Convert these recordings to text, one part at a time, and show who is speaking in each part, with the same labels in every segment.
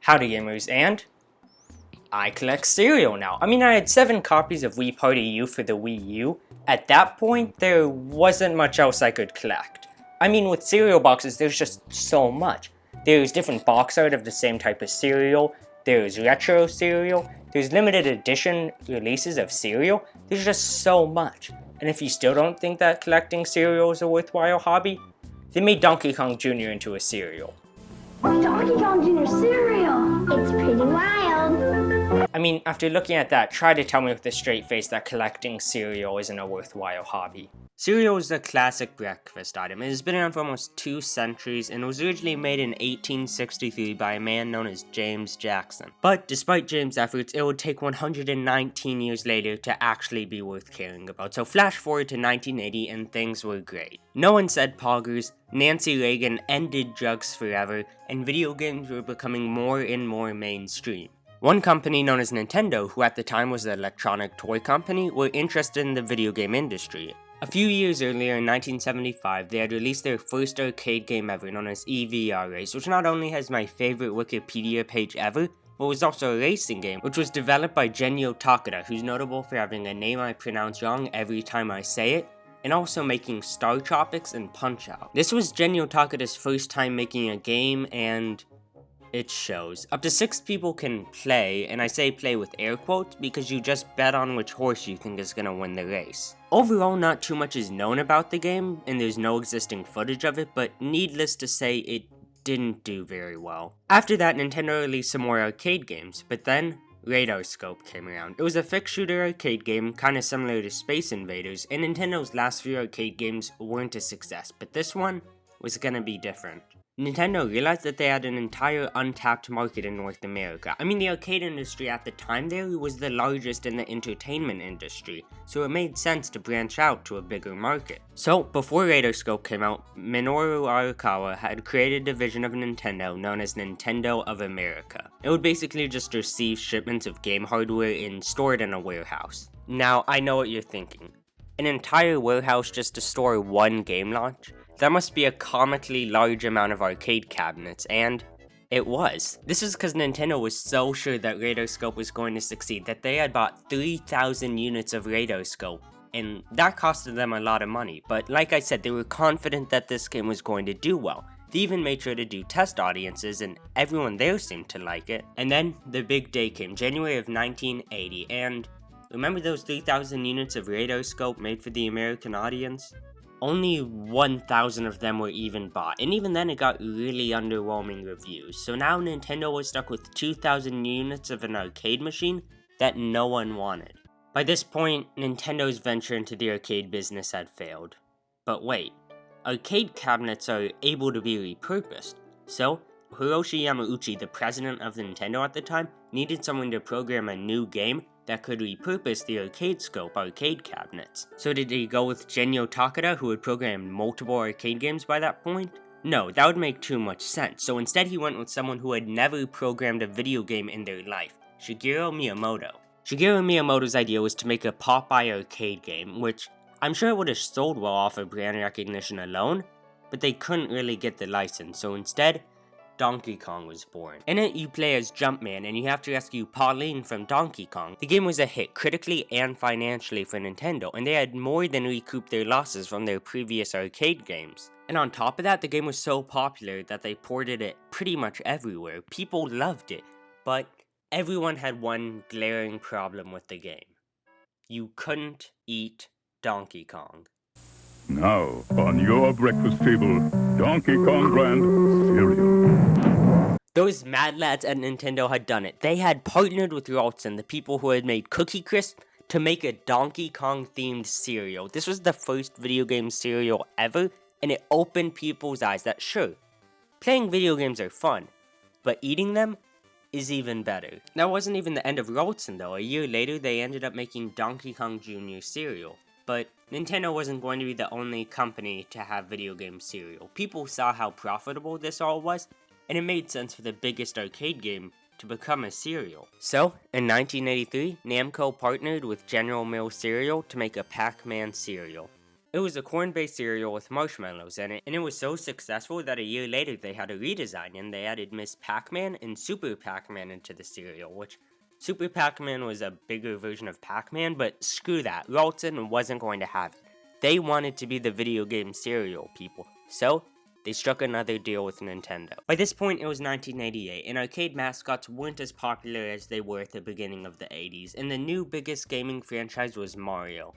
Speaker 1: Howdy gamers, and I collect cereal now. I mean, I had 7 copies of Wii Party U for the Wii U. At that point, there wasn't much else I could collect. I mean, with cereal boxes, there's just so much. There's different box art of the same type of cereal, there's retro cereal, there's limited edition releases of cereal, there's just so much. And if you still don't think that collecting cereal is a worthwhile hobby, they made Donkey Kong Jr. into a cereal.
Speaker 2: Donkey Kong Jr. cereal! It's pretty wild.
Speaker 1: I mean, after looking at that, try to tell me with a straight face that collecting cereal isn't a worthwhile hobby. Cereal is a classic breakfast item. It has been around for almost 2 centuries and was originally made in 1863 by a man known as James Jackson. But despite James' efforts, it would take 119 years later to actually be worth caring about. So flash forward to 1980 and things were great. No one said poggers, Nancy Reagan ended drugs forever, and video games were becoming more and more mainstream. One company known as Nintendo, who at the time was an electronic toy company, were interested in the video game industry. A few years earlier, in 1975, they had released their first arcade game ever, known as EVR Race, which not only has my favorite Wikipedia page ever, but was also a racing game, which was developed by Genyo Takeda, who's notable for having a name I pronounce wrong every time I say it, and also making Startropics and Punch-Out! This was Genyo Takeda's first time making a game, and it shows. Up to 6 people can play, and I say play with air quotes because you just bet on which horse you think is gonna win the race. Overall, not too much is known about the game, and there's no existing footage of it, but needless to say, it didn't do very well. After that, Nintendo released some more arcade games, but then Radar Scope came around. It was a fixed shooter arcade game, kinda similar to Space Invaders, and Nintendo's last few arcade games weren't a success, but this one was gonna be different. Nintendo realized that they had an entire untapped market in North America. I mean, the arcade industry at the time there was the largest in the entertainment industry, so it made sense to branch out to a bigger market. So, before Radarscope came out, Minoru Arakawa had created a division of Nintendo known as Nintendo of America. It would basically just receive shipments of game hardware and store it in a warehouse. Now, I know what you're thinking. An entire warehouse just to store one game launch? That must be a comically large amount of arcade cabinets, and it was. This was because Nintendo was so sure that Radarscope was going to succeed that they had bought 3,000 units of Radarscope, and that costed them a lot of money, but like I said, they were confident that this game was going to do well. They even made sure to do test audiences, and everyone there seemed to like it. And then, the big day came, January of 1980, and remember those 3,000 units of Radarscope made for the American audience? Only 1,000 of them were even bought, and even then it got really underwhelming reviews. So now Nintendo was stuck with 2,000 units of an arcade machine that no one wanted. By this point, Nintendo's venture into the arcade business had failed. But wait, arcade cabinets are able to be repurposed. So, Hiroshi Yamauchi, the president of Nintendo at the time, needed someone to program a new game that could repurpose the Arcade Scope arcade cabinets. So did he go with Genyo Takeda, who had programmed multiple arcade games by that point? No, that would make too much sense, so instead he went with someone who had never programmed a video game in their life, Shigeru Miyamoto. Shigeru Miyamoto's idea was to make a Popeye arcade game, which I'm sure would have sold well off of brand recognition alone, but they couldn't really get the license, so instead, Donkey Kong was born. In it, you play as Jumpman, and you have to rescue Pauline from Donkey Kong. The game was a hit, critically and financially for Nintendo, and they had more than recouped their losses from their previous arcade games. And on top of that, the game was so popular that they ported it pretty much everywhere. People loved it, but everyone had one glaring problem with the game. You couldn't eat Donkey Kong.
Speaker 3: Now, on your breakfast table, Donkey Kong brand cereal.
Speaker 1: Those mad lads at Nintendo had done it. They had partnered with Outset, the people who had made Cookie Crisp, to make a Donkey Kong themed cereal. This was the first video game cereal ever, and it opened people's eyes that sure, playing video games are fun, but eating them is even better. That wasn't even the end of Outset though. A year later, they ended up making Donkey Kong Jr. cereal. But Nintendo wasn't going to be the only company to have video game cereal. People saw how profitable this all was, and it made sense for the biggest arcade game to become a cereal. So, in 1983, Namco partnered with General Mills Cereal to make a Pac-Man cereal. It was a corn-based cereal with marshmallows in it, and it was so successful that a year later they had a redesign and they added Miss Pac-Man and Super Pac-Man into the cereal, which Super Pac-Man was a bigger version of Pac-Man, but screw that, Ralston wasn't going to have it. They wanted to be the video game cereal people, so they struck another deal with Nintendo. By this point, it was 1988, and arcade mascots weren't as popular as they were at the beginning of the 80s, and the new biggest gaming franchise was Mario.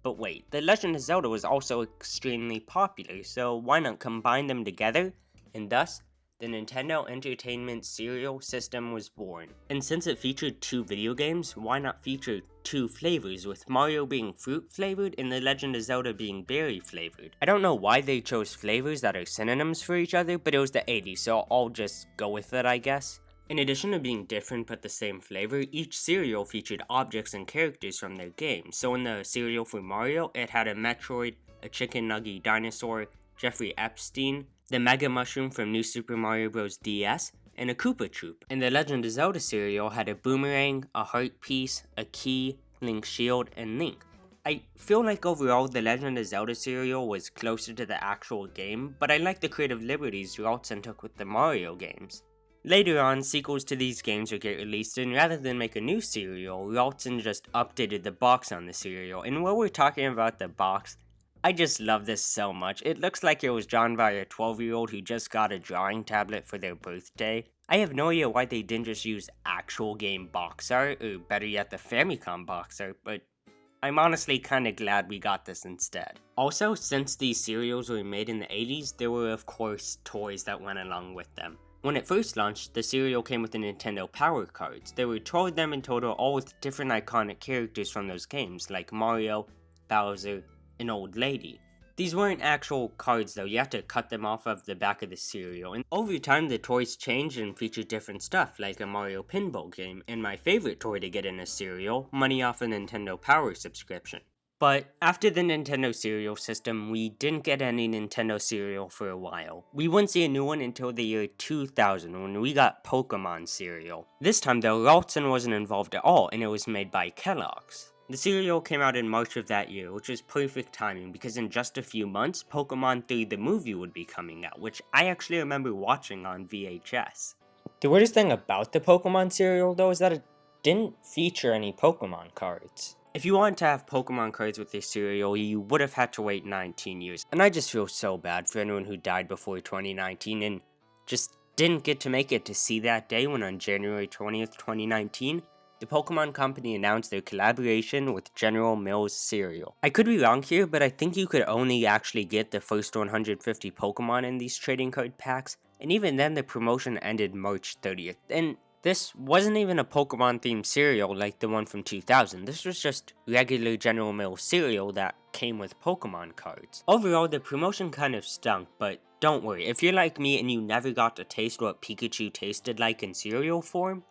Speaker 1: But wait, The Legend of Zelda was also extremely popular, so why not combine them together? And thus, the Nintendo Entertainment Cereal System was born. And since it featured 2 video games, why not feature 2 flavors, with Mario being fruit flavored and The Legend of Zelda being berry flavored? I don't know why they chose flavors that are synonyms for each other, but it was the 80s, so I'll just go with it, I guess. In addition to being different but the same flavor, each cereal featured objects and characters from their game. So in the cereal for Mario, it had a Metroid, a Chicken Nugget dinosaur, Jeffrey Epstein, the Mega Mushroom from New Super Mario Bros. DS, and a Koopa Troop. And the Legend of Zelda cereal had a boomerang, a heart piece, a key, Link's shield, and Link. I feel like overall the Legend of Zelda cereal was closer to the actual game, but I like the creative liberties Ralston took with the Mario games. Later on, sequels to these games would get released, and rather than make a new cereal, Ralston just updated the box on the cereal. And while we're talking about the box, I just love this so much. It looks like it was drawn by a 12-year-old who just got a drawing tablet for their birthday. I have no idea why they didn't just use actual game box art, or better yet the Famicom box art, but I'm honestly kinda glad we got this instead. Also, since these cereals were made in the 80s, there were of course toys that went along with them. When it first launched, the cereal came with the Nintendo Power Cards. There were 12 of them in total, all with different iconic characters from those games, like Mario, Bowser, and Old Lady. These weren't actual cards though, you had to cut them off of the back of the cereal, and over time the toys changed and featured different stuff, like a Mario pinball game, and my favorite toy to get in a cereal, money off a Nintendo Power subscription. But after the Nintendo Cereal system, we didn't get any Nintendo Cereal for a while. We wouldn't see a new one until the year 2000 when we got Pokemon Cereal. This time though, Ralston wasn't involved at all, and it was made by Kellogg's. The cereal came out in March of that year, which was perfect timing because in just a few months, Pokemon 3 the movie would be coming out, which I actually remember watching on VHS. The weirdest thing about the Pokemon cereal though is that it didn't feature any Pokemon cards. If you wanted to have Pokemon cards with your cereal, you would have had to wait 19 years. And I just feel so bad for anyone who died before 2019 and just didn't get to make it to see that day when on January 20th, 2019, the Pokemon Company announced their collaboration with General Mills Cereal. I could be wrong here, but I think you could only actually get the first 150 Pokemon in these trading card packs, and even then the promotion ended March 30th. And this wasn't even a Pokemon themed cereal like the one from 2000, this was just regular General Mills cereal that came with Pokemon cards. Overall, the promotion kind of stunk, but don't worry, if you're like me and you never got to taste what Pikachu tasted like in cereal form,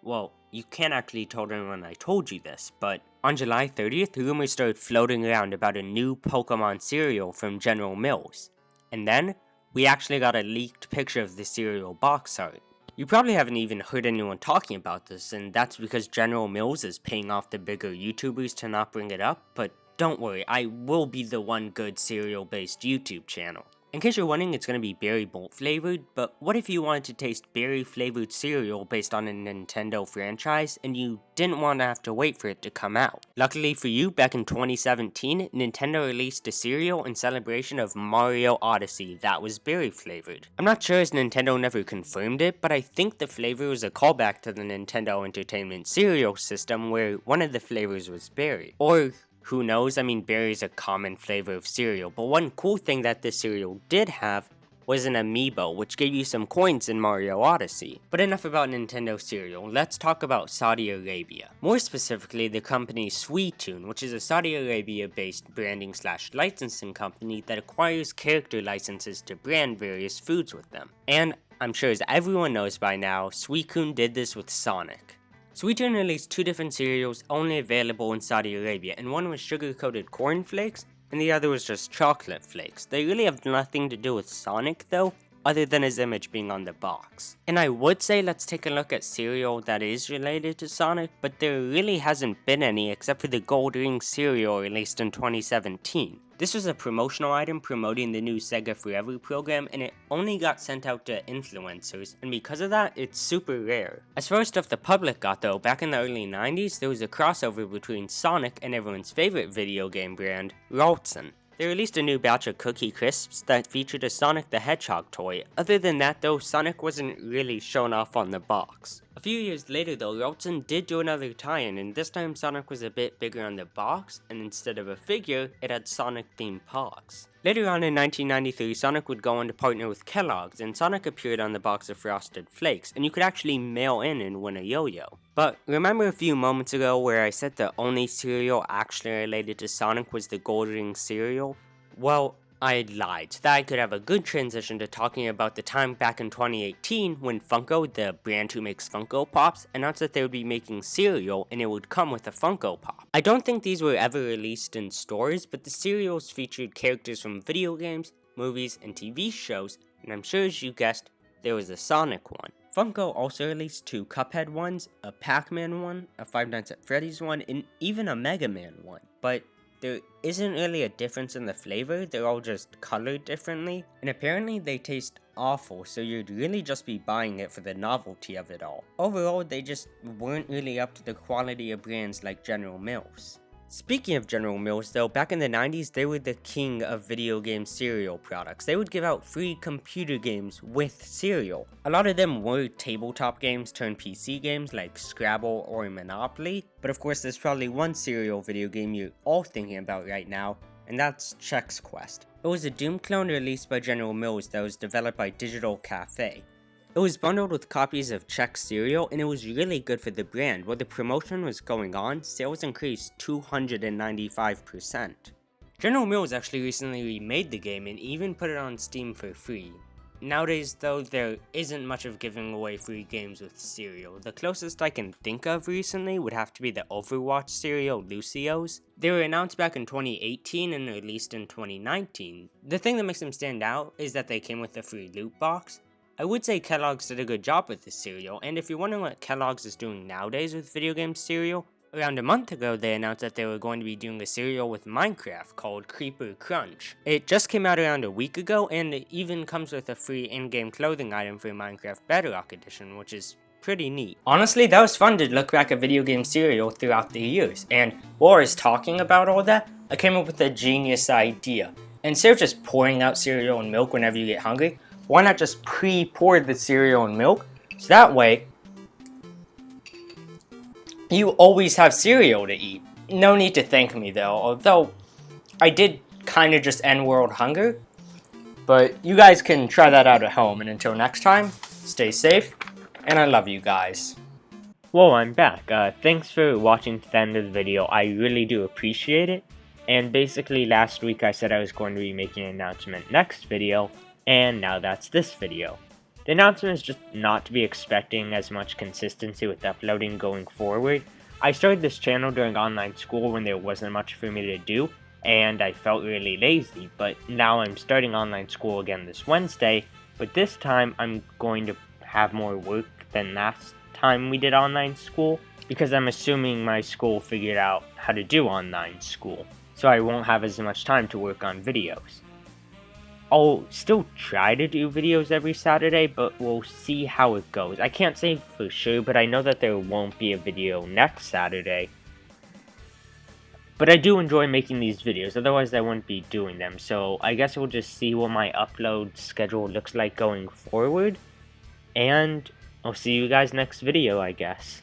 Speaker 1: well, you can't actually tell anyone I told you this, but on July 30th, rumors started floating around about a new Pokemon cereal from General Mills. And then, we actually got a leaked picture of the cereal box art. You probably haven't even heard anyone talking about this, and that's because General Mills is paying off the bigger YouTubers to not bring it up, but don't worry, I will be the one good cereal-based YouTube channel. In case you're wondering, it's going to be Berry Bolt flavored, but what if you wanted to taste berry flavored cereal based on a Nintendo franchise, and you didn't want to have to wait for it to come out? Luckily for you, back in 2017, Nintendo released a cereal in celebration of Mario Odyssey that was berry flavored. I'm not sure as Nintendo never confirmed it, but I think the flavor was a callback to the Nintendo Entertainment Cereal system where one of the flavors was berry. Or who knows, I mean berry is a common flavor of cereal, but one cool thing that this cereal did have was an amiibo, which gave you some coins in Mario Odyssey. But enough about Nintendo Cereal, let's talk about Saudi Arabia. More specifically, the company Sweetoon, which is a Saudi Arabia-based branding/licensing company that acquires character licenses to brand various foods with them. And I'm sure as everyone knows by now, Sweetoon did this with Sonic. Sweetoon released 2 different cereals only available in Saudi Arabia, and one was sugar-coated corn flakes, and the other was just chocolate flakes. They really have nothing to do with Sonic though, other than his image being on the box. And I would say let's take a look at cereal that is related to Sonic, but there really hasn't been any except for the Gold Ring cereal released in 2017. This was a promotional item promoting the new Sega Forever program, and it only got sent out to influencers, and because of that, it's super rare. As far as stuff the public got though, back in the early 90s, there was a crossover between Sonic and everyone's favorite video game brand, Roltzen. They released a new batch of Cookie Crisps that featured a Sonic the Hedgehog toy. Other than that though, Sonic wasn't really shown off on the box. A few years later though, Roltzen did do another tie-in, and this time Sonic was a bit bigger on the box, and instead of a figure, it had Sonic-themed paws. Later on in 1993, Sonic would go on to partner with Kellogg's, and Sonic appeared on the box of Frosted Flakes, and you could actually mail in and win a yo-yo. But remember a few moments ago where I said the only cereal actually related to Sonic was the Gold Ring cereal? Well, I lied, so that I could have a good transition to talking about the time back in 2018 when Funko, the brand who makes Funko Pops, announced that they would be making cereal and it would come with a Funko Pop. I don't think these were ever released in stores, but the cereals featured characters from video games, movies, and TV shows, and I'm sure as you guessed, there was a Sonic one. Funko also released 2 Cuphead ones, a Pac-Man one, a Five Nights at Freddy's one, and even a Mega Man one, but there isn't really a difference in the flavor, they're all just colored differently, and apparently they taste awful, so you'd really just be buying it for the novelty of it all. Overall, they just weren't really up to the quality of brands like General Mills. Speaking of General Mills though, back in the 90s, they were the king of video game cereal products. They would give out free computer games with cereal. A lot of them were tabletop games turned PC games like Scrabble or Monopoly, but of course there's probably one cereal video game you're all thinking about right now, and that's Chex Quest. It was a Doom clone released by General Mills that was developed by Digital Cafe. It was bundled with copies of Chex Cereal, and it was really good for the brand. While the promotion was going on, sales increased 295%. General Mills actually recently remade the game and even put it on Steam for free. Nowadays though, there isn't much of giving away free games with cereal. The closest I can think of recently would have to be the Overwatch Cereal Lucios. They were announced back in 2018 and released in 2019. The thing that makes them stand out is that they came with a free loot box. I would say Kellogg's did a good job with this cereal, and if you're wondering what Kellogg's is doing nowadays with video game cereal, around a month ago they announced that they were going to be doing a cereal with Minecraft called Creeper Crunch. It just came out around a week ago, and it even comes with a free in-game clothing item for Minecraft Bedrock Edition, which is pretty neat. Honestly, that was fun to look back at video game cereal throughout the years, and while I was talking about all that, I came up with a genius idea. Instead of just pouring out cereal and milk whenever you get hungry, why not just pre-pour the cereal and milk, so that way you always have cereal to eat. No need to thank me though, although I did kind of just end world hunger, but you guys can try that out at home, and until next time, stay safe, and I love you guys. Whoa, I'm back. Thanks for watching to the end of the video. I really do appreciate it, and basically last week I said I was going to be making an announcement next video, and now that's this video. The announcement is just not to be expecting as much consistency with uploading going forward. I started this channel during online school when there wasn't much for me to do, and I felt really lazy, but now I'm starting online school again this Wednesday, but this time I'm going to have more work than last time we did online school, because I'm assuming my school figured out how to do online school, so I won't have as much time to work on videos. I'll still try to do videos every Saturday, but we'll see how it goes. I can't say for sure, but I know that there won't be a video next Saturday. But I do enjoy making these videos, otherwise I wouldn't be doing them. So I guess we'll just see what my upload schedule looks like going forward. And I'll see you guys next video, I guess.